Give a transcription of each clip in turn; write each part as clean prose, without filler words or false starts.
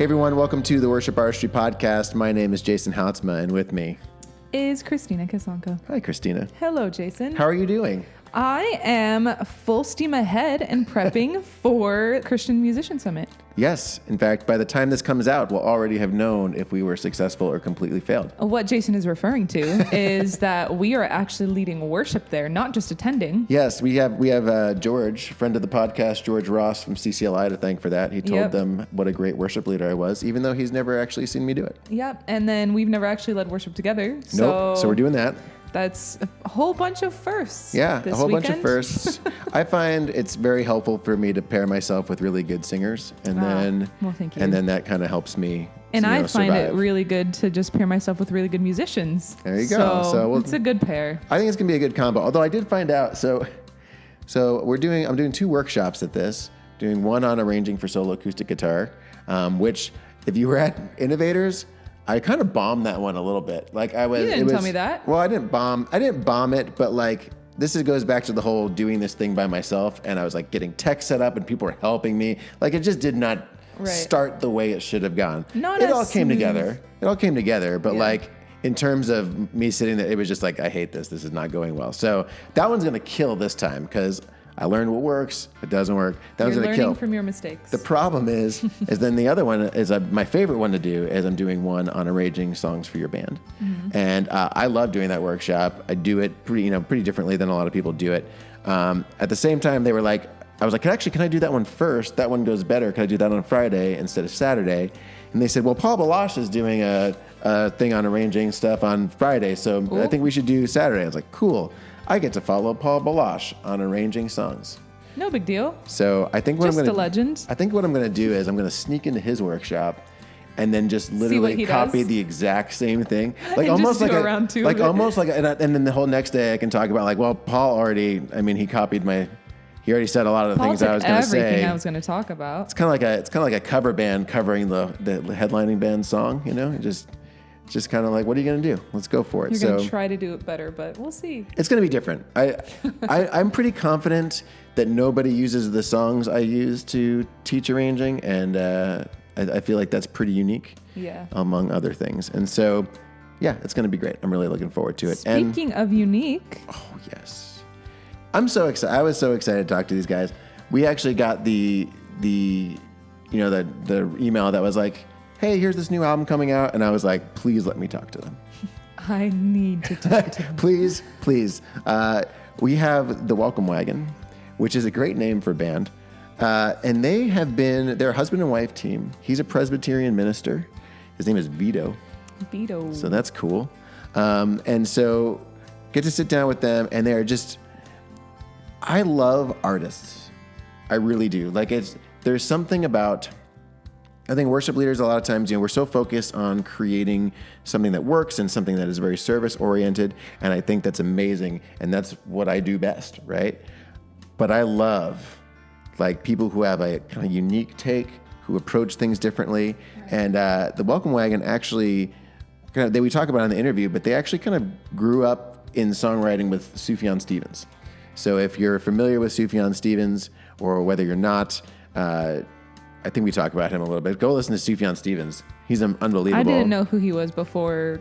Hey everyone, welcome to the Worship Artistry podcast. My name is Jason Houtsma, and with me is Christina Kasanka. Hi, Christina. Hello, Jason. How are you doing? I am full steam ahead and prepping for Christian Musician Summit. Yes. In fact, by the time this comes out, we'll already have known if we were successful or completely failed. What Jason is referring to is that we are actually leading worship there, not just attending. Yes, we have George, friend of the podcast, George Ross from CCLI, to thank for that. He told them what a great worship leader I was, even though he's never actually seen me do it. Yep. And then we've never actually led worship together. Nope. So we're doing that. That's a whole bunch of firsts. Yeah, this a whole weekend. bunch of firsts. I find it's very helpful for me to pair myself with really good singers, and thank you. And then that kind of helps me. And I find survive. it really good to just pair myself with really good musicians. There you go. So it's a good pair. I think it's gonna be a good combo. Although I did find out. So I'm doing 2 workshops at this. Doing one on arranging for solo acoustic guitar, which if you were at Innovators, I kind of bombed that one a little bit. Like I was. You didn't tell me that. Well, I didn't bomb it, but like goes back to the whole doing this thing by myself, and I was like getting tech set up, and people were helping me. Like it just did not start the way it should have gone. It all came together. But like in terms of me sitting there, it was just like, I hate this. This is not going well. So that one's gonna kill this time because I learned what works. It doesn't work. That one's gonna kill. Learning from your mistakes. The problem is then the other one is my favorite one to do is I'm doing one on arranging songs for your band, and I love doing that workshop. I do it pretty differently than a lot of people do it. At the same time, they were like, I was like, can I do that one first? That one goes better. Can I do that on Friday instead of Saturday? And they said, well, Paul Balash is doing a thing on arranging stuff on Friday, so cool. I think we should do Saturday. I was like, cool. I get to follow Paul Balash on arranging songs. No big deal. So I think a legend. I think what I'm going to do is I'm going to sneak into his workshop and then just literally copy the exact same thing. Like almost like and then the whole next day I can talk about like, well, Paul already he already said a lot of the things I was going to say. Everything I was going to talk about. It's kind of like a cover band covering the headlining band song, It's just kind of like, what are you going to do? Let's go for it. You're going to try to do it better, but we'll see. It's going to be different. I'm pretty confident that nobody uses the songs I use to teach arranging, and I feel like that's pretty unique among other things. And so, yeah, it's going to be great. I'm really looking forward to it. Speaking of unique. Oh, yes. I'm so excited. I was so excited to talk to these guys. We actually got the email that was like, hey, here's this new album coming out. And I was like, please let me talk to them. I need to talk to them. Please. We have the Welcome Wagon, which is a great name for a band. And they're a husband and wife team. He's a Presbyterian minister. His name is Vito. So that's cool. And so get to sit down with them, and they're just, I love artists. I really do. There's something about, I think worship leaders, a lot of times, we're so focused on creating something that works and something that is very service oriented. And I think that's amazing. And that's what I do best, right? But I love people who have a kind of unique take, who approach things differently. And the Welcome Wagon actually, we talk about it in the interview, but they actually kind of grew up in songwriting with Sufjan Stevens. So if you're familiar with Sufjan Stevens, or whether you're not, I think we talk about him a little bit. Go listen to Sufjan Stevens. He's unbelievable. I didn't know who he was before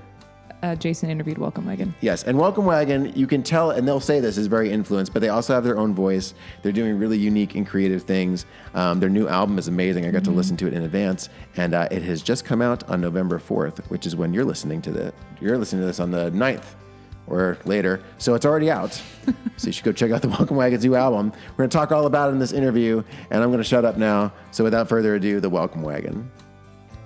Jason interviewed Welcome Wagon. Yes, and Welcome Wagon, you can tell, and they'll say this is very influenced, but they also have their own voice. They're doing really unique and creative things. Their new album is amazing. I got to listen to it in advance, and it has just come out on November 4th, which is when you're listening to this. You're listening to this on the 9th. Or later. So it's already out. So you should go check out the Welcome Wagon's new album. We're going to talk all about it in this interview, and I'm going to shut up now. So without further ado, the Welcome Wagon.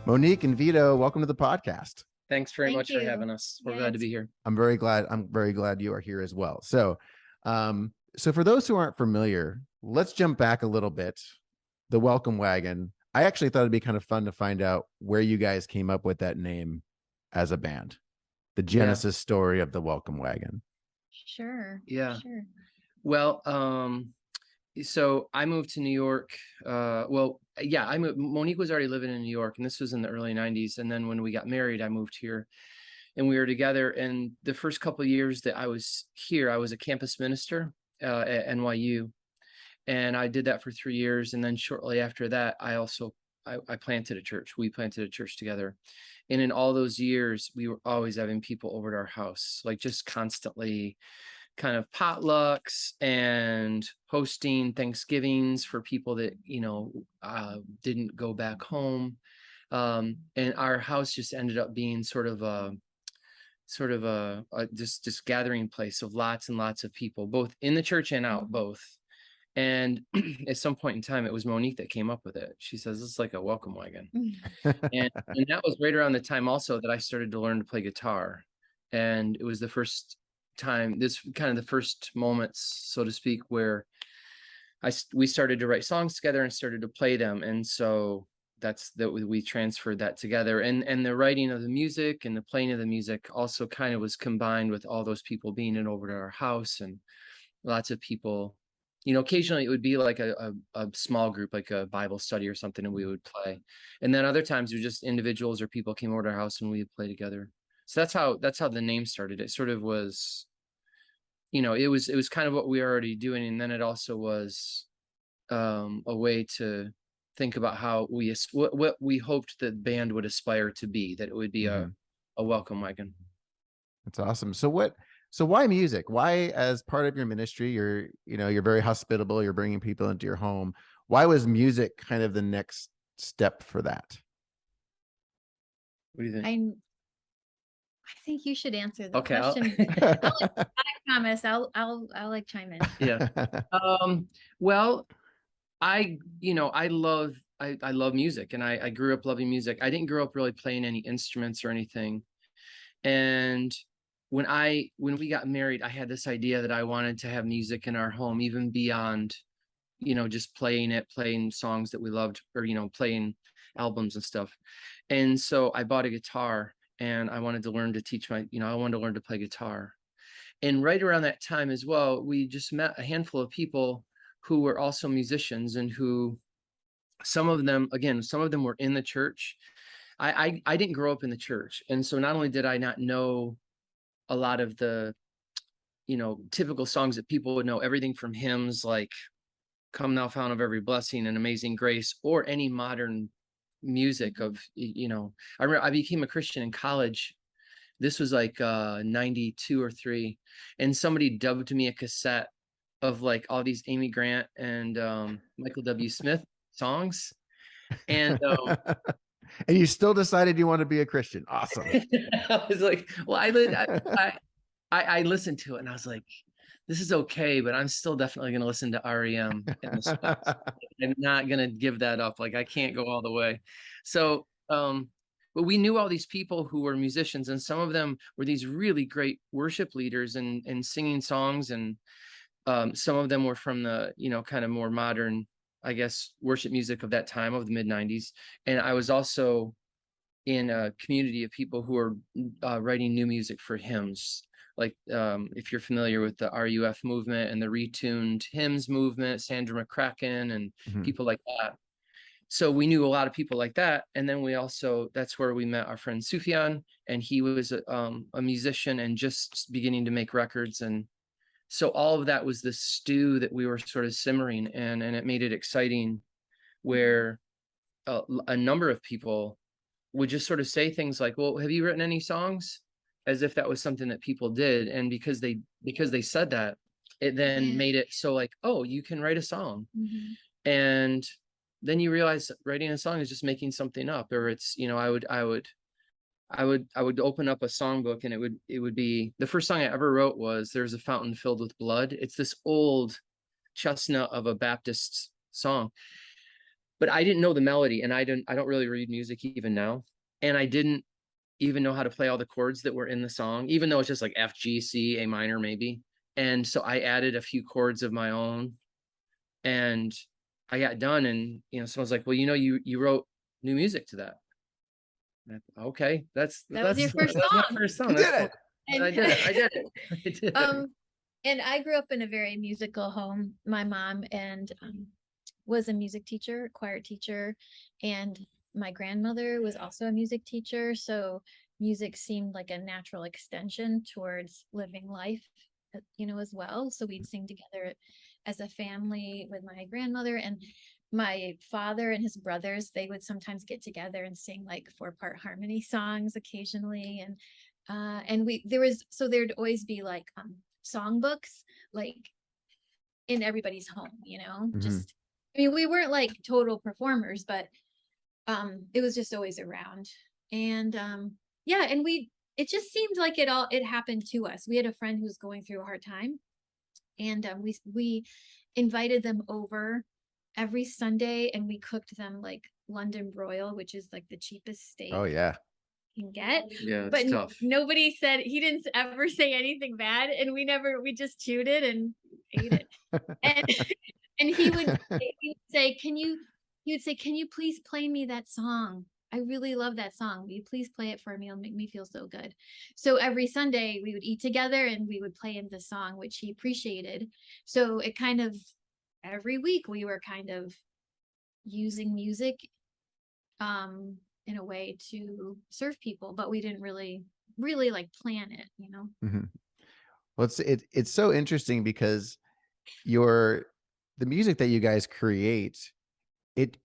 Monique and Vito, welcome to the podcast. Thanks very much for having us. We're glad to be here. I'm very glad you are here as well. So for those who aren't familiar, let's jump back a little bit. The Welcome Wagon. I actually thought it'd be kind of fun to find out where you guys came up with that name as a band. The genesis story of the Welcome Wagon. Sure. Yeah. Sure. Well, so I moved to New York. I moved. Monique was already living in New York, and this was in the early 90s. And then when we got married, I moved here, and we were together. And the first couple of years that I was here, I was a campus minister at NYU, and I did that for 3 years. And then shortly after that, I also I planted a church. We planted a church together. And in all those years, we were always having people over to our house, like just constantly kind of potlucks and hosting Thanksgivings for people that, didn't go back home. And our house just ended up being sort of a just gathering place of lots and lots of people, both in the church and out, both. And at some point in time, it was Monique that came up with it. She says, it's like a welcome wagon. And that was right around the time also that I started to learn to play guitar. And it was the first time, this kind of the first moments, so to speak, where we started to write songs together and started to play them. And so we transferred that together, and the writing of the music and the playing of the music also kind of was combined with all those people being over to our house, and lots of people, occasionally it would be like a small group, like a Bible study or something, and we would play. And then other times it was just individuals or people came over to our house and we would play together. So that's how the name started. It sort of was, it was kind of what we were already doing. And then it also was a way to think about how what we hoped the band would aspire to be, that it would be a welcome wagon. That's awesome. So why music? Why, as part of your ministry, you're very hospitable, you're bringing people into your home. Why was music kind of the next step for that? What do you think? I think you should answer the Okay, question. I promise I'll like chime in. Yeah. Well, I love music, and I grew up loving music. I didn't grow up really playing any instruments or anything. And when we got married, I had this idea that I wanted to have music in our home, even beyond, just playing songs that we loved, or, playing albums and stuff. And so I bought a guitar, and I wanted to learn to I wanted to learn to play guitar. And right around that time as well, we just met a handful of people who were also musicians, and who, some of them were in the church. I didn't grow up in the church. And so not only did I not know a lot of the, typical songs that people would know, everything from hymns like Come Thou Fount of Every Blessing and Amazing Grace, or any modern music of, I remember I became a Christian in college. This was like 92 or 3. And somebody dubbed me a cassette of like all these Amy Grant and Michael W. Smith songs. And and you still decided you want to be a Christian. Awesome. I was like, well, I listened to it, and I was like, this is okay, but I'm still definitely going to listen to REM and the Smiths. I'm not going to give that up. Like, I can't go all the way. So, but we knew all these people who were musicians, and some of them were these really great worship leaders and singing songs. And some of them were from the, kind of more modern, I guess, worship music of that time, of the mid-90s. And I was also in a community of people who are writing new music for hymns. Like if you're familiar with the RUF movement and the retuned hymns movement, Sandra McCracken and people like that. So we knew a lot of people like that. And then that's where we met our friend Sufjan, and he was a musician and just beginning to make records. And so all of that was the stew that we were sort of simmering, and it made it exciting, where a number of people would just sort of say things like, well, have you written any songs? As if that was something that people did. And because they said that, it then made it so like, oh, you can write a song. And then you realize that writing a song is just making something up. Or it's, I would open up a songbook, and it would be, the first song I ever wrote was There's a Fountain Filled with Blood. It's this old chestnut of a Baptist song, but I didn't know the melody, and I don't really read music even now. And I didn't even know how to play all the chords that were in the song, even though it's just like F, G, C, A minor, maybe. And so I added a few chords of my own, and I got done, and someone's like, well, you wrote new music to that. Okay, that was your first song. My first song. You did it. I did it. And I grew up in a very musical home. My mom was a music teacher, choir teacher, and my grandmother was also a music teacher. So music seemed like a natural extension towards living life, as well. So we'd sing together as a family with my grandmother. And my father and his brothers, they would sometimes get together and sing like 4-part harmony songs occasionally. And there'd always be like songbooks like in everybody's home, Mhm. I mean, we weren't like total performers, but it was just always around. And yeah, and it just seemed like it happened to us. We had a friend who was going through a hard time, and we invited them over every Sunday, and we cooked them like London broil, which is like the cheapest steak Oh yeah. you can get. Yeah, But it's tough. nobody said, he didn't ever say anything bad, and we just chewed it and ate it. And and he would say, he would say, can you please play me that song? I really love that song. Will you please play it for me? It'll make me feel so good. So every Sunday we would eat together and we would play him the song, which he appreciated. So it kind of, every week we were kind of using music in a way to serve people, but we didn't really like plan it, Mhm. Well, it's so interesting because the music that you guys create,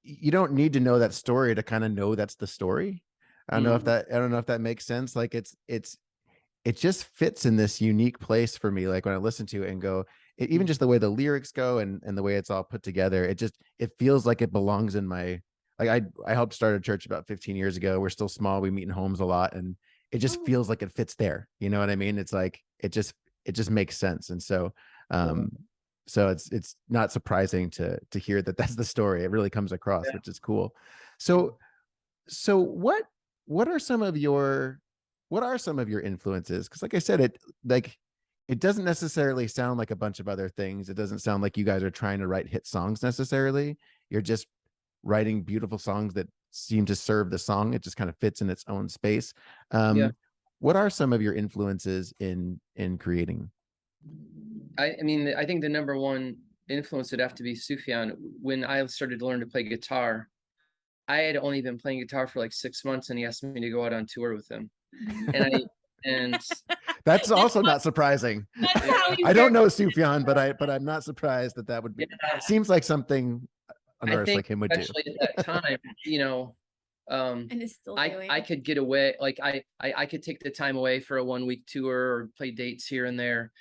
you don't need to know that story to kind of know that's the story. I don't know if that makes sense. Like it just fits in this unique place for me. Like when I listen to it and go, even just the way the lyrics go and the way it's all put together, it feels like it belongs in my, like I helped start a church about 15 years ago. We're still small. We meet in homes a lot, and it just feels like it fits there. You know what I mean? It's like, it just makes sense. And so, so it's not surprising to hear that that's the story. It really comes across, Yeah. which is cool. So what are some of your influences? Because like I said, it doesn't necessarily sound like a bunch of other things. It doesn't sound like you guys are trying to write hit songs necessarily. You're just writing beautiful songs that seem to serve the song. It just kind of fits in its own space. Yeah. What are some of your influences in creating? I mean, I think the number one influence would have to be Sufjan. When I started to learn to play guitar, I had only been playing guitar for like 6 months, and he asked me to go out on tour with him. And That's also not surprising. That's how we I don't started. know Sufjan, but I'm not surprised that would be. Yeah. Seems like something an I artist think like him would do. especially at that time, And it's still doing. I could get away, like I could take the time away for a 1-week tour or play dates here and there.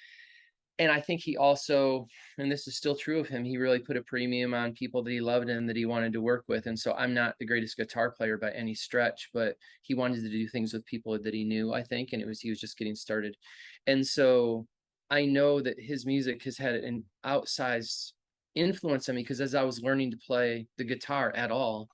And I think he also, and this is still true of him, he really put a premium on people that he loved and that he wanted to work with. And so I'm not the greatest guitar player by any stretch, but he wanted to do things with people that he knew, I think, and he was just getting started. And so I know that his music has had an outsized influence on me, because as I was learning to play the guitar at all,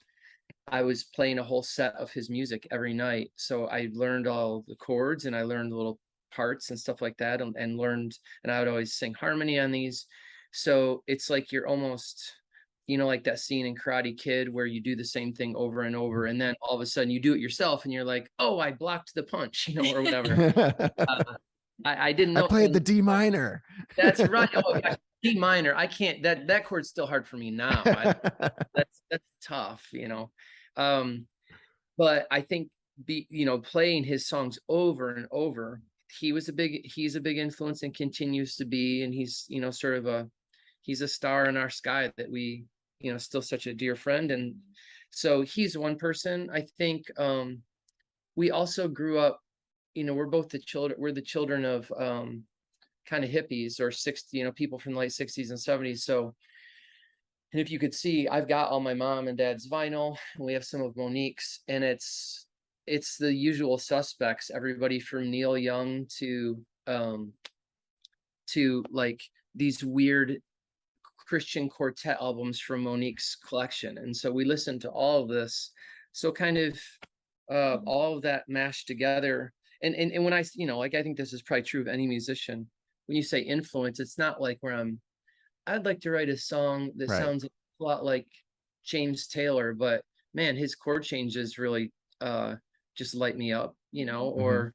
I was playing a whole set of his music every night. So I learned all the chords and I learned the little parts and stuff like that, and learned, and I would always sing harmony on these. So it's like you're almost, like that scene in Karate Kid where you do the same thing over and over, and then all of a sudden you do it yourself and you're like, oh, I blocked the punch, or whatever. I didn't know. I played the D minor. That's right. Oh, gosh, D minor. I can't. That chord's still hard for me now. That's tough, But I think playing his songs over and over, he's a big influence and continues to be, and he's sort of he's a star in our sky that we still such a dear friend. And so he's one person. I think we also grew up, we're the children of kind of hippies, or people from the late 60s and 70s. So, and if you could see, I've got all my mom and dad's vinyl, and we have some of Monique's, and it's the usual suspects, everybody from Neil Young to like these weird Christian quartet albums from Monique's collection. And so we listened to all of this. So kind of all of that mashed together. And when I think this is probably true of any musician, when you say influence, it's not like where I'd like to write a song that Right. sounds a lot like James Taylor, but man, his chord changes really just light me up, or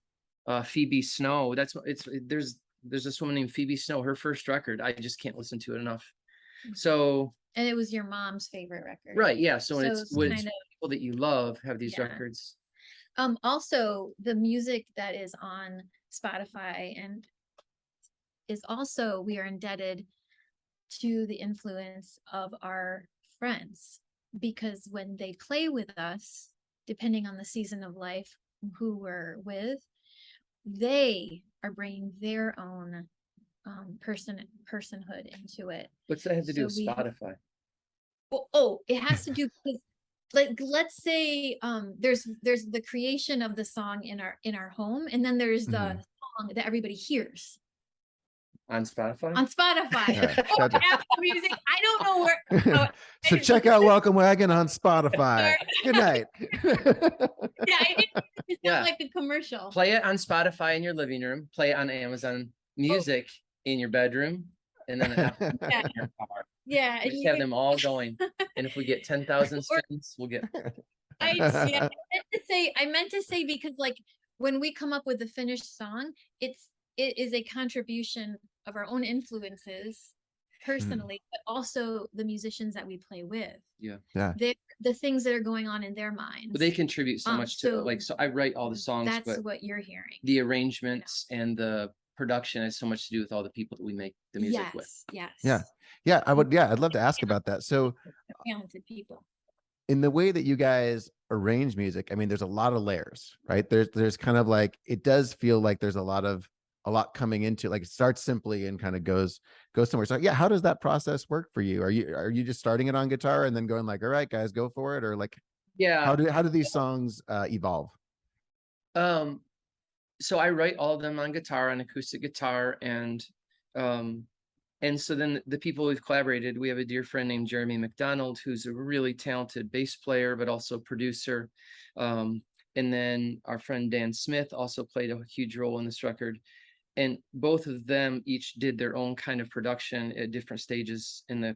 Phoebe Snow. There's this woman named Phoebe Snow, her first record, I just can't listen to it enough. So, and it was your mom's favorite record, right? Yeah. So when it's kind of people that you love have these records. Also, the music that is on Spotify and is also, we are indebted to the influence of our friends, because when they play with us, depending on the season of life who we're with, they are bringing their own personhood into it. What's that have to do with So Spotify? It has to do with, like, let's say there's the creation of the song in our home, and then there's the song that everybody hears On Spotify? on Spotify. Yeah, Or gotcha. Apple Music. I don't know where. So check out Welcome Wagon on Spotify. Good night. Yeah, I didn't want it to sound Yeah. like a commercial. Play it on Spotify in your living room. Play it on Amazon Music in your bedroom, and then Apple Music Yeah. in your car. Yeah, and Just you have them all going. And if we get 10,000 streams, we'll get. I meant to say because, like, when we come up with the finished song, it is a contribution of our own influences personally, but also the musicians that we play with. Yeah. The things that are going on in their minds. But they contribute so much to so like, so I write all the songs, that's but what you're hearing. the arrangements and the production has so much to do with all the people that we make the music with. Yes. Yeah, I'd love to ask about that. So Talented people. in the way that you guys arrange music, I mean, there's a lot of layers, right? There's kind of like, it does feel like there's a lot coming into it. Like, it starts simply and kind of goes somewhere. So yeah, how does that process work for you? Are you just starting it on guitar and then going like, all right, guys, go for it? Or like, Yeah. how do these songs evolve? So I write all of them on guitar, on acoustic guitar, and so then the people we've collaborated, we have a dear friend named Jeremy McDonald, who's a really talented bass player, but also producer. And then our friend Dan Smith also played a huge role in this record. And both of them each did their own kind of production at different stages in the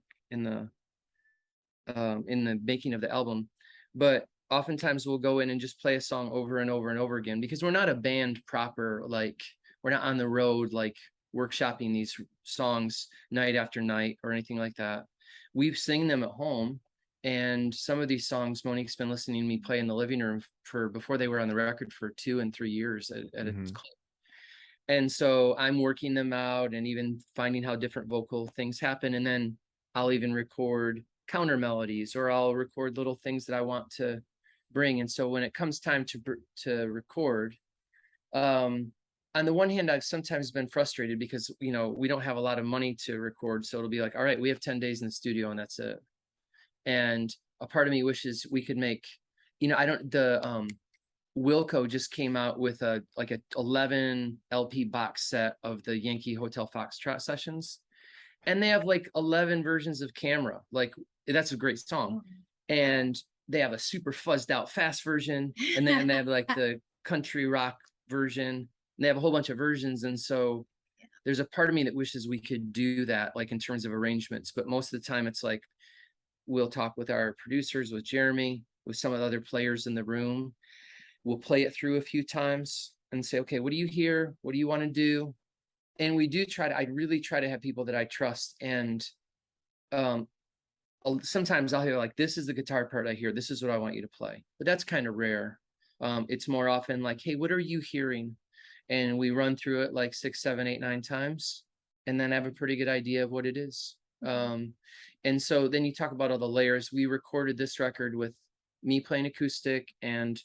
making of the album. But oftentimes we'll go in and just play a song over and over and over again, because we're not a band proper, like we're not on the road, like workshopping these songs night after night or anything like that. We sing them at home, and some of these songs Monique's been listening to me play in the living room for before they were on the record for 2 and 3 years at a clip. And so I'm working them out and even finding how different vocal things happen, and then I'll even record counter melodies, or I'll record little things that I want to bring. And so when it comes time to record, on the one hand, I've sometimes been frustrated because, we don't have a lot of money to record. So it'll be like, all right, we have 10 days in the studio and that's it. And a part of me wishes we could make, Wilco just came out with a 11 LP box set of the Yankee Hotel Foxtrot sessions. And they have like 11 versions of Camera. Like, that's a great song. And they have a super fuzzed out fast version. And then they have like the country rock version. And they have a whole bunch of versions. And so there's a part of me that wishes we could do that, like in terms of arrangements. But most of the time it's like, we'll talk with our producers, with Jeremy, with some of the other players in the room. We'll play it through a few times and say, okay, what do you hear? What do you want to do? And we do I really try to have people that I trust. And sometimes I'll hear like, this is the guitar part I hear. This is what I want you to play. But that's kind of rare. It's more often like, hey, what are you hearing? And we run through it like 6, 7, 8, 9 times, and then have a pretty good idea of what it is. And so then you talk about all the layers. We recorded this record with me playing acoustic and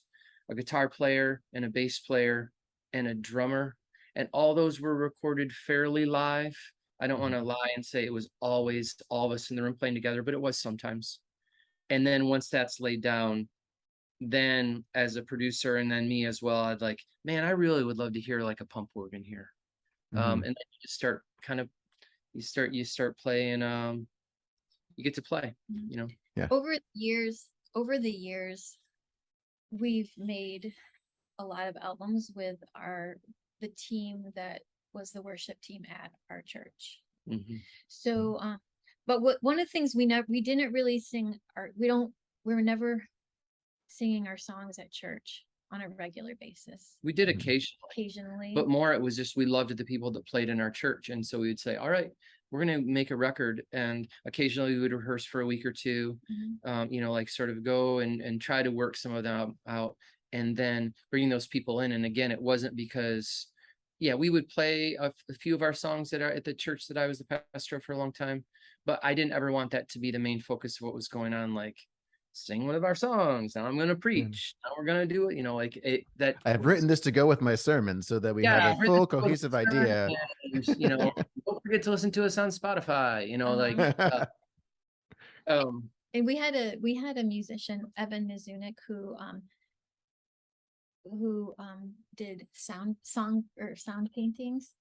a guitar player and a bass player and a drummer. And all those were recorded fairly live. I don't want to lie and say it was always all of us in the room playing together, but it was sometimes. And then once that's laid down, then as a producer and then me as well, I'd like, man, I really would love to hear like a pump organ here. And then you just start you start playing, you get to play, Yeah. Over the years, we've made a lot of albums with the team that was the worship team at our church. So, but one of the things we didn't really sing we were never singing our songs at church on a regular basis. We did occasionally, but more it was just we loved the people that played in our church, and so we would say, all right, we're going to make a record, and occasionally we would rehearse for a week or two, like sort of go and try to work some of them out, and then bringing those people in. And again, it wasn't because we would play a few of our songs that are at the church that I was the pastor of for a long time, but I didn't ever want that to be the main focus of what was going on. Like, sing one of our songs. Now I'm going to preach. Now we're going to do it. You know, like that. I've written this to go with my sermon so that we have a I've written full this cohesive book, idea. and, you know, don't forget to listen to us on Spotify. You know, like. And we had a musician, Evan Mizunik, who did sound paintings.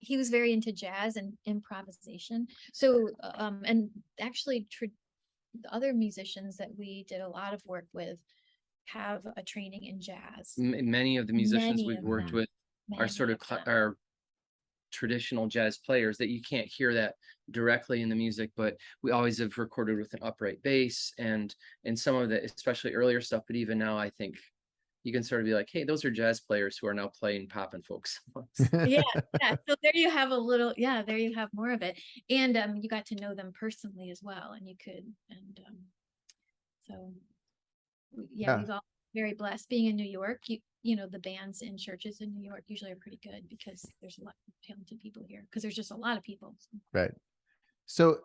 He was very into jazz and improvisation. So and actually the other musicians that we did a lot of work with have a training in jazz. Many of the musicians we've worked with are sort of are traditional jazz players that you can't hear that directly in the music, but we always have recorded with an upright bass and some of the especially earlier stuff. But even now, I think you can sort of be like, hey, those are jazz players who are now playing pop and folk songs. Yeah. So there you have there you have more of it. And you got to know them personally as well. And you could, so we've all been very blessed being in New York. You know, the bands in churches in New York usually are pretty good because there's a lot of talented people here because there's just a lot of people. Right. So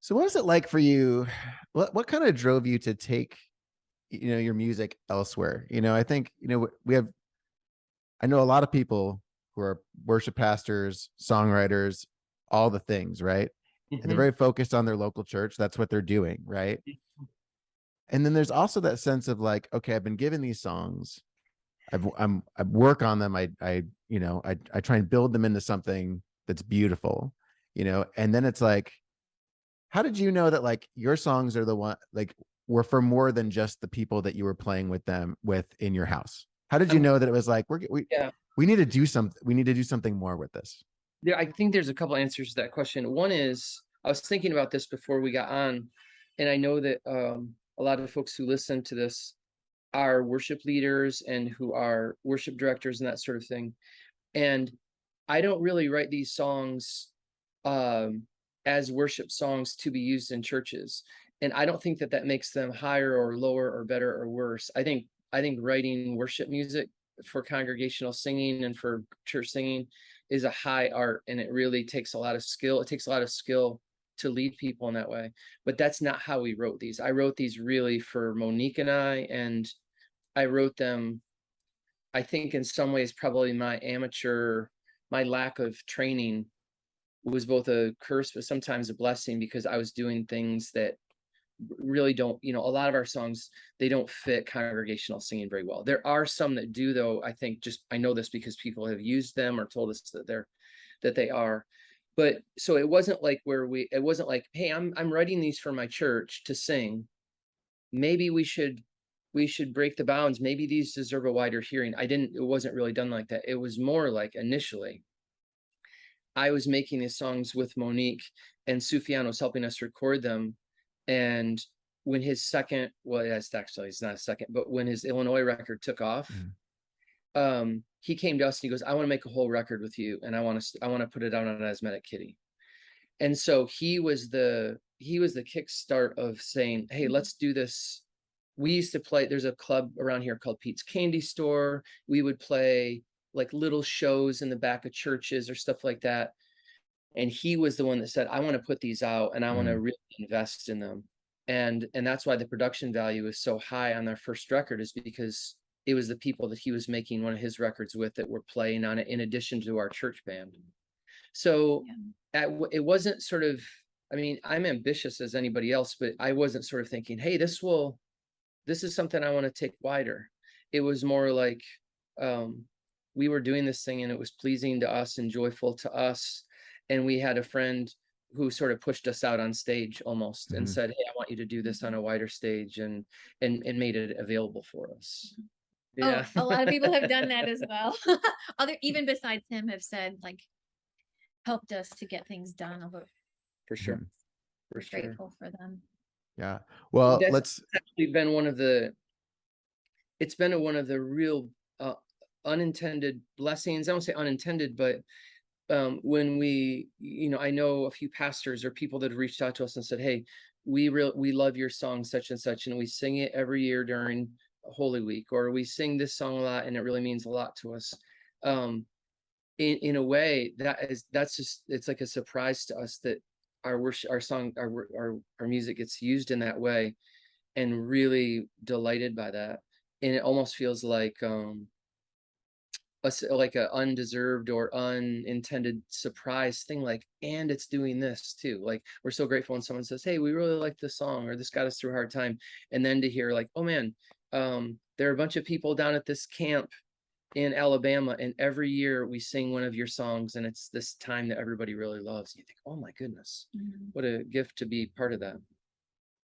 what is it like for you? What kind of drove you to take, your music elsewhere? I think, I know a lot of people who are worship pastors, songwriters, all the things, right? And they're very focused on their local church. That's what they're doing, right? And then there's also that sense of like, okay, I've been given these songs. I work on them. I try and build them into something that's beautiful, and then it's like, how did you know that like your songs are the one, like were for more than just the people that you were playing with in your house? How did you know that it was like, we need to do something. We need to do something more with this. Yeah, I think there's a couple answers to that question. One is, I was thinking about this before we got on, and I know that a lot of folks who listen to this are worship leaders and who are worship directors and that sort of thing. And I don't really write these songs as worship songs to be used in churches. And I don't think that makes them higher or lower or better or worse. I think writing worship music for congregational singing and for church singing is a high art, and it really takes a lot of skill. It takes a lot of skill to lead people in that way. But that's not how we wrote these. I wrote these really for Monique and and I wrote them, I think in some ways, probably my lack of training was both a curse, but sometimes a blessing, because I was doing things that really don't, a lot of our songs, they don't fit congregational singing very well. There are some that do, though. I think I know this because people have used them or told us that they are. But so it wasn't like hey, I'm writing these for my church to sing. Maybe we should break the bounds. Maybe these deserve a wider hearing. It wasn't really done like that. It was more like, initially, I was making these songs with Monique, and Sufjan was helping us record them. And when his second, it's not a second, but when his Illinois record took off, he came to us and he goes, I want to make a whole record with you, and I want to put it out on Asthmatic Kitty. And so he was the kickstart of saying, hey, let's do this. We used to play, there's a club around here called Pete's Candy Store. We would play like little shows in the back of churches or stuff like that. And he was the one that said, I want to put these out and I want to really invest in them. And that's why the production value is so high on their first record, is because it was the people that he was making one of his records with that were playing on it, in addition to our church band. So it wasn't sort of, I mean, I'm ambitious as anybody else, but I wasn't sort of thinking, hey, this is something I want to take wider. It was more like we were doing this thing and it was pleasing to us and joyful to us. And we had a friend who sort of pushed us out on stage almost and said, hey, I want you to do this on a wider stage, and made it available for us. Yeah. Oh, a lot of people have done that as well. Even besides him, have said, like, helped us to get things done. For sure. Grateful for them. Yeah. Well, that's actually been one of the real unintended blessings. I won't say unintended, but when we, I know a few pastors or people that have reached out to us and said, hey, we love your song such and such, and we sing it every year during Holy Week, or we sing this song a lot and it really means a lot to us. In a way, it's like a surprise to us that our worship, our song, our music gets used in that way, and really delighted by that. And it almost feels like like a undeserved or unintended surprise thing, like, and it's doing this too. Like, we're so grateful when someone says, hey, we really like this song, or this got us through a hard time. And then to hear like, oh man, there are a bunch of people down at this camp in Alabama, and every year we sing one of your songs, and it's this time that everybody really loves. You think, oh my goodness, what a gift to be part of that.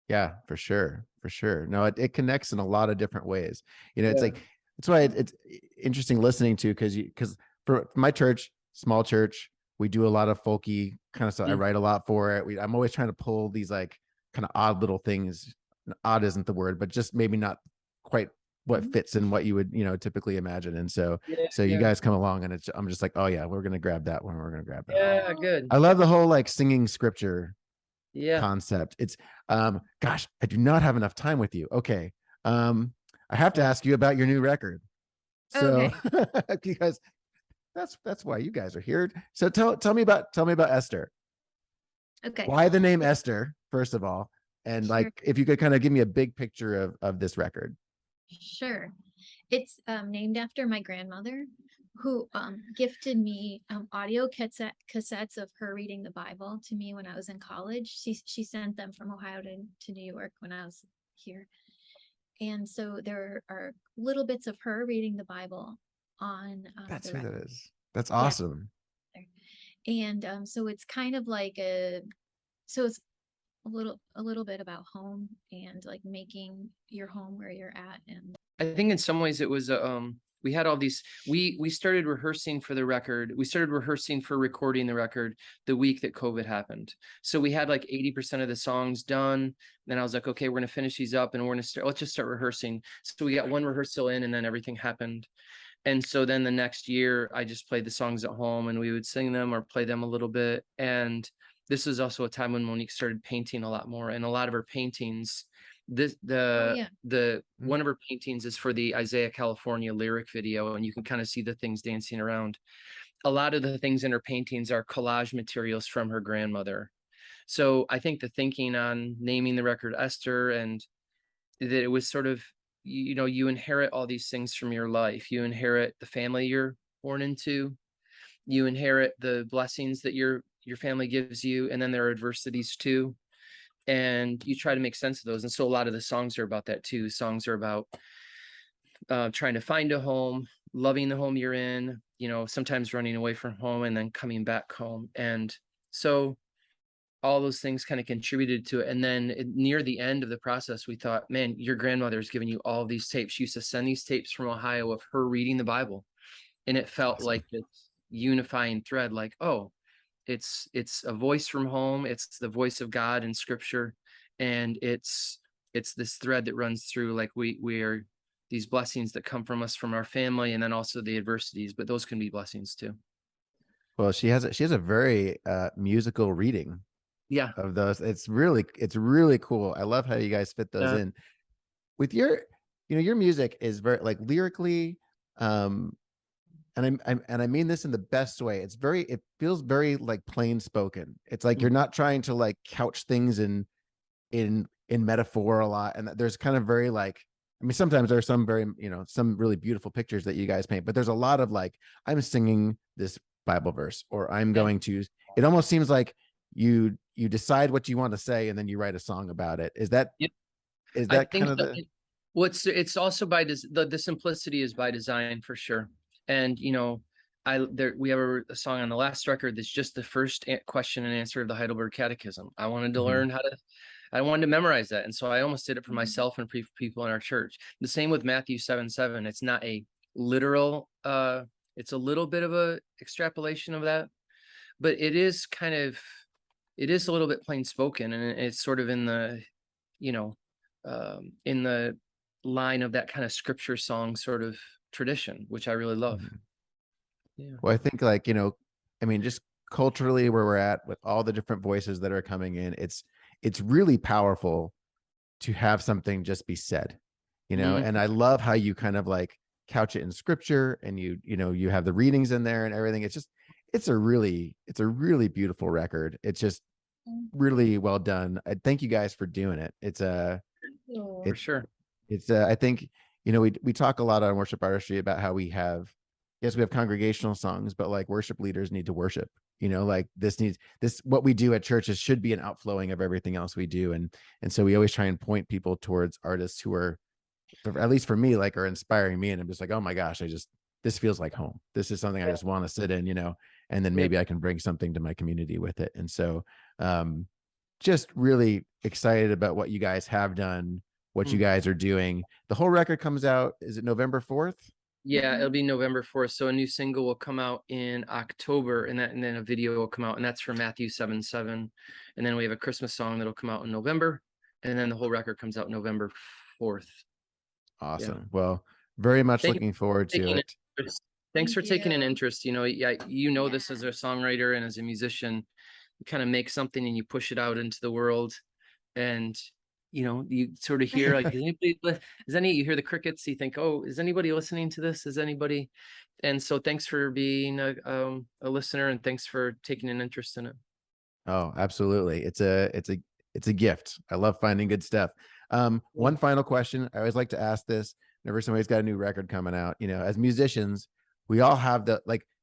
Yeah, for sure. For sure. No, it connects in a lot of different ways. You know, it's like, that's why it's interesting listening to, because for my church, small church, we do a lot of folky kind of stuff. I write a lot for it. I'm always trying to pull these like kind of odd little things. Odd isn't the word, but just maybe not quite what fits in what you would, typically imagine. And so you guys come along, and I'm just like, oh yeah, we're going to grab that one. We're going to grab that. Yeah, good. I love the whole like singing scripture concept. It's gosh, I do not have enough time with you. Okay. I have to ask you about your new record. So because that's why you guys are here. So tell me about Esther. Okay. Why the name Esther, first of all? And like, if you could kind of give me a big picture of this record. Sure. It's named after my grandmother, who gifted me audio cassettes of her reading the Bible to me when I was in college. She sent them from Ohio to New York when I was here. And so there are little bits of her reading the Bible on that's who that is. That's awesome. Yeah. And so it's kind of like it's a little bit about home, and like making your home where you're at. And I think in some ways it was we had all these, we started rehearsing for the record. We started rehearsing for recording the record the week that COVID happened. So we had like 80% of the songs done. Then I was like, okay, we're going to finish these up, and let's just start rehearsing. So we got one rehearsal in, and then everything happened. And so then the next year I just played the songs at home, and we would sing them or play them a little bit. And this is also a time when Monique started painting a lot more, and a lot of her paintings, one of her paintings is for the Isaiah California lyric video, and you can kind of see the things dancing around. A lot of the things in her paintings are collage materials from her grandmother. So I think the thinking on naming the record Esther, and that it was sort of, you inherit all these things from your life. You inherit the family you're born into, you inherit the blessings that your family gives you, and then there are adversities too, and you try to make sense of those. And so a lot of the songs are about that too. Songs are about trying to find a home, loving the home you're in, sometimes running away from home and then coming back home. And so all those things kind of contributed to it. And then near the end of the process, we thought, man, your grandmother's giving you all these tapes. She used to send these tapes from Ohio of her reading the Bible, and it felt like this unifying thread, like, oh, it's a voice from home, it's the voice of God in Scripture, and it's this thread that runs through, like we are these blessings that come from us, from our family, and then also the adversities, but those can be blessings too. Well, she has a very musical reading of those. It's really cool. I love how you guys fit those in with your music is very like lyrically, and I mean this in the best way. It feels very like plain spoken. It's like you're not trying to like couch things in metaphor a lot. And there's kind of very like, I mean, sometimes there are some very, some really beautiful pictures that you guys paint, but there's a lot of like, I'm singing this Bible verse, or I'm going to, it almost seems like you decide what you want to say, and then you write a song about it. Is that kind of the, it's also by the simplicity is by design for sure. And we have a song on the last record that's just the first question and answer of the Heidelberg Catechism. I wanted to learn I wanted to memorize that, and so I almost did it for myself and for people in our church. The same with Matthew 7:7. It's not a literal. It's a little bit of a extrapolation of that, but it is a little bit plain spoken, and it's sort of in the in the line of that kind of scripture song sort of tradition, which I really love. Well, I think like, I mean, just culturally where we're at with all the different voices that are coming in, it's really powerful to have something just be said, and I love how you kind of like couch it in Scripture, and you have the readings in there and everything. It's a really beautiful record. It's just, really well done. I thank you guys for doing it. It's For sure. I think, we talk a lot on worship artistry about how we have congregational songs, but like worship leaders need to worship, like what we do at churches should be an outflowing of everything else we do. And so we always try and point people towards artists who are, at least for me, like are inspiring me. And I'm just like, oh my gosh, this feels like home. This is something I just want to sit in, and then maybe I can bring something to my community with it. And so, just really excited about what you guys have done, what you guys are doing. The whole record comes out, is it November 4th? Yeah, it'll be November 4th. So a new single will come out in October, and then a video will come out, and that's for Matthew 7:7. And then we have a Christmas song that'll come out in November, and then the whole record comes out November 4th. Awesome. Yeah. Well, very much Thank looking forward to taking it. Thanks for taking an you. interest. This as a songwriter and as a musician, you kind of make something and you push it out into the world, and you sort of hear like, you hear the crickets, you think, oh, is anybody listening to this? Is anybody? And so thanks for being a listener, and thanks for taking an interest in it. Oh, absolutely. It's a gift. I love finding good stuff. One final question. I always like to ask this whenever somebody's got a new record coming out. As musicians, we all have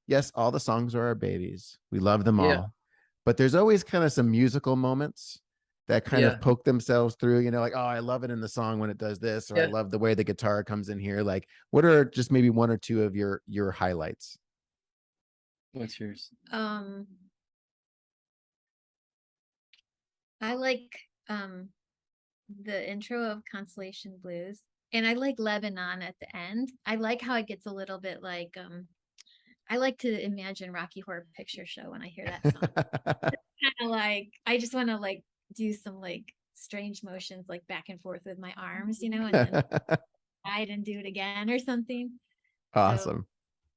yes, all the songs are our babies. We love them all. But there's always kind of some musical moments that kind of poke themselves through, like, oh, I love it in the song when it does this, or I love the way the guitar comes in here. Like, what are just maybe one or two of your highlights? What's yours? I like the intro of Constellation Blues, and I like Lebanon at the end. I like how it gets a little bit like I like to imagine Rocky Horror Picture Show when I hear that song. Kind of like I just want to like do some like strange motions like back and forth with my arms, and then hide and do it again or something. Awesome.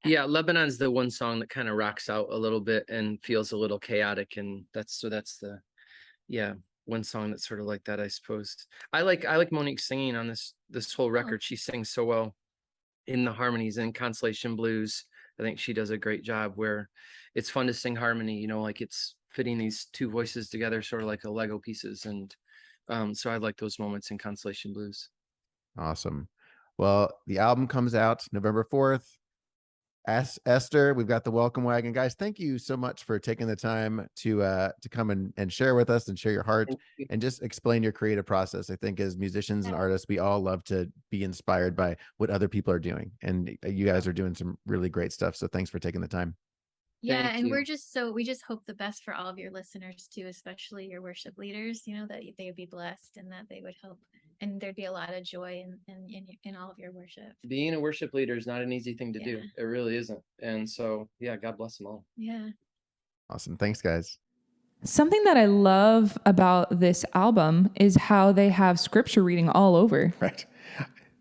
Yeah, Lebanon's the one song that kind of rocks out a little bit and feels a little chaotic, and that's the one song that's sort of like that, I suppose. I like Monique singing on this whole record. She sings so well in the harmonies. In Constellation Blues, I think she does a great job where it's fun to sing harmony, like it's fitting these two voices together, sort of like a Lego pieces. And so I like those moments in Constellation Blues. Awesome. Well, the album comes out November 4th. Esther, we've got the Welcome Wagon. Guys, thank you so much for taking the time to come and share with us and share your heart and just explain your creative process. I think as musicians and artists, we all love to be inspired by what other people are doing, and you guys are doing some really great stuff. So thanks for taking the time. Yeah, and we just hope the best for all of your listeners too, especially your worship leaders, that they would be blessed and that they would help, and there'd be a lot of joy in all of your worship. Being a worship leader is not an easy thing to do. It really isn't. And so, God bless them all. Yeah. Awesome. Thanks, guys. Something that I love about this album is how they have scripture reading all over. Right.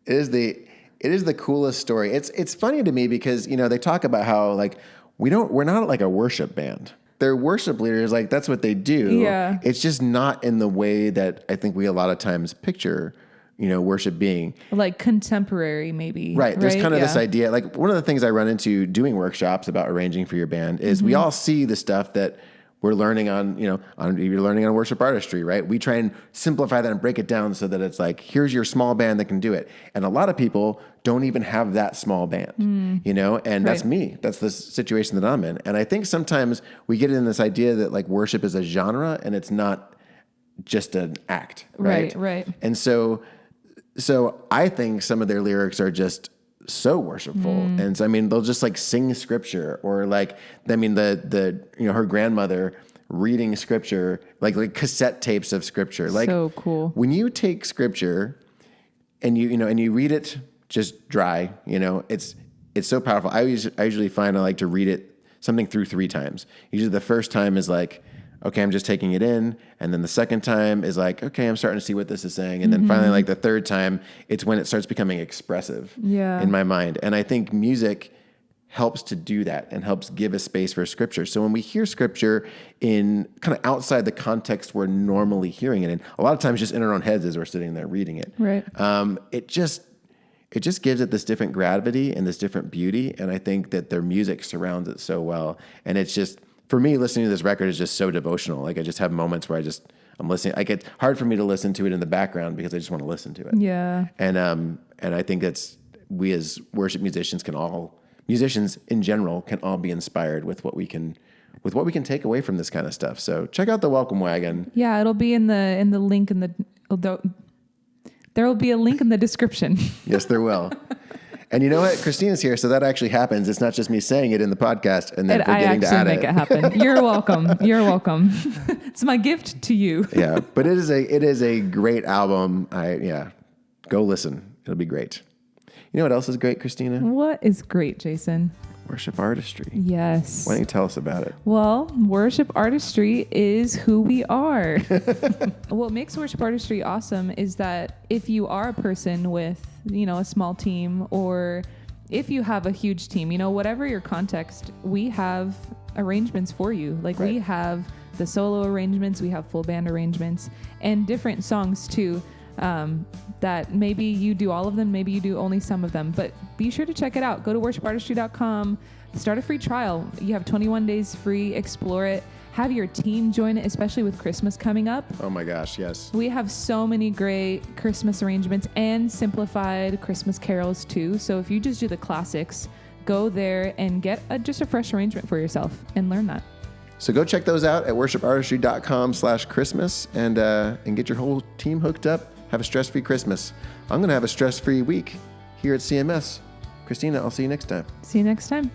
It is the coolest story. It's funny to me because, they talk about how like, we're not like a worship band. They're worship leaders. Like that's what they do. Yeah. It's just not in the way that I think we a lot of times picture, worship being. Like contemporary, maybe. Right. There's kind of this idea. Like one of the things I run into doing workshops about arranging for your band is we all see the stuff that we're learning on, you're learning on worship artistry, right? We try and simplify that and break it down so that it's like, here's your small band that can do it. And a lot of people don't even have that small band, and that's me. That's the situation that I'm in. And I think sometimes we get in this idea that like worship is a genre and it's not just an act, right? Right. And so I think some of their lyrics are just so worshipful. And so, they'll just like sing scripture or like, her grandmother reading scripture, like cassette tapes of scripture. Like so cool. When you take scripture and you read it just dry, it's so powerful. I usually find I like to read it something through 3 times. Usually the first time is like, okay, I'm just taking it in. And then the second time is like, okay, I'm starting to see what this is saying. And then finally, like the third time, it's when it starts becoming expressive in my mind. And I think music helps to do that and helps give a space for scripture. So when we hear scripture in kind of outside the context we're normally hearing it in, a lot of times just in our own heads as we're sitting there reading it, right? It just gives it this different gravity and this different beauty. And I think that their music surrounds it so well. And it's just for me, listening to this record is just so devotional. Like I just have moments where I'm listening. Like it's hard for me to listen to it in the background because I just want to listen to it. Yeah. And I think we as worship musicians musicians in general can all be inspired with what we can take away from this kind of stuff. So check out the Welcome Wagon. Yeah, it'll be in the link there will be a link in the description. Yes, there will. And you know what? Christina's here, so that actually happens. It's not just me saying it in the podcast and then forgetting to add it. I actually make it happen. You're welcome. You're welcome. It's my gift to you. Yeah, but it is a great album. Go listen. It'll be great. You know what else is great, Christina? What is great, Jason? Worship Artistry. Yes. Why don't you tell us about it? Well, Worship Artistry is who we are. What makes Worship Artistry awesome is that if you are a person with, a small team, or if you have a huge team, whatever your context, we have arrangements for you. Like Right. we have the solo arrangements, we have full band arrangements, and different songs too. That maybe you do all of them, maybe you do only some of them, but be sure to check it out. Go to worshipartistry.com, start a free trial. You have 21 days free, explore it, have your team join it, especially with Christmas coming up. Oh my gosh, yes. We have so many great Christmas arrangements and simplified Christmas carols too. So if you just do the classics, go there and get just a fresh arrangement for yourself and learn that. So go check those out at worshipartistry.com/Christmas and get your whole team hooked up. Have a stress-free Christmas. I'm going to have a stress-free week here at CMS. Christina, I'll see you next time. See you next time.